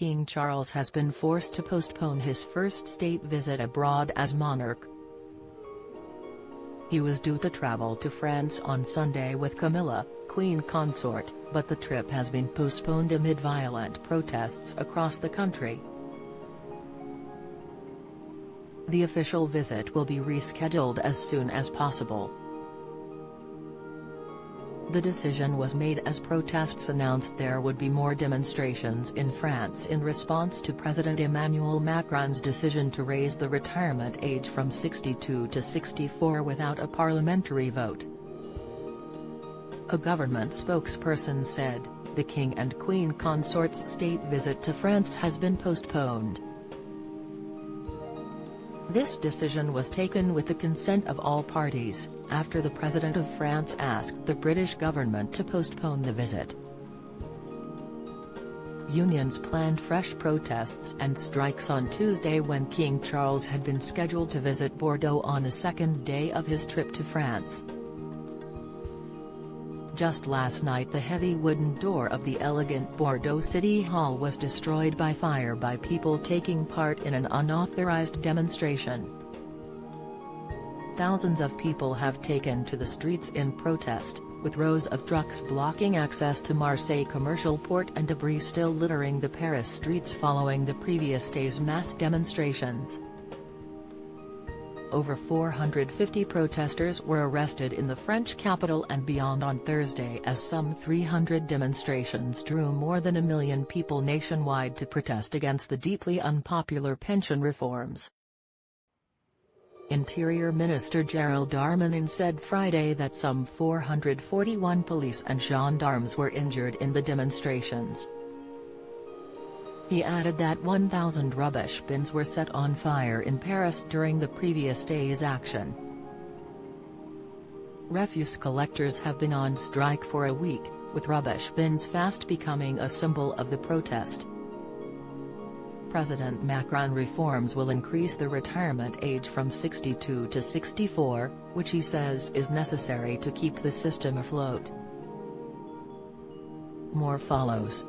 King Charles has been forced to postpone his first state visit abroad as monarch. He was due to travel to France on Sunday with Camilla, Queen Consort, but the trip has been postponed amid violent protests across the country. The official visit will be rescheduled as soon as possible. The decision was made as protests announced there would be more demonstrations in France in response to President Emmanuel Macron's decision to raise the retirement age from 62 to 64 without a parliamentary vote. A government spokesperson said, the King and Queen Consort's state visit to France has been postponed. This decision was taken with the consent of all parties, after the President of France asked the British government to postpone the visit. Unions planned fresh protests and strikes on Tuesday when King Charles had been scheduled to visit Bordeaux on the second day of his trip to France. Just last night the heavy wooden door of the elegant Bordeaux City Hall was destroyed by fire by people taking part in an unauthorized demonstration. Thousands of people have taken to the streets in protest, with rows of trucks blocking access to Marseille commercial port and debris still littering the Paris streets following the previous day's mass demonstrations. Over 450 protesters were arrested in the French capital and beyond on Thursday as some 300 demonstrations drew more than 1 million people nationwide to protest against the deeply unpopular pension reforms. Interior Minister Gérald Darmanin said Friday that some 441 police and gendarmes were injured in the demonstrations. He added that 1,000 rubbish bins were set on fire in Paris during the previous day's action. Refuse collectors have been on strike for a week, with rubbish bins fast becoming a symbol of the protest. President Macron reforms will increase the retirement age from 62 to 64, which he says is necessary to keep the system afloat. More follows.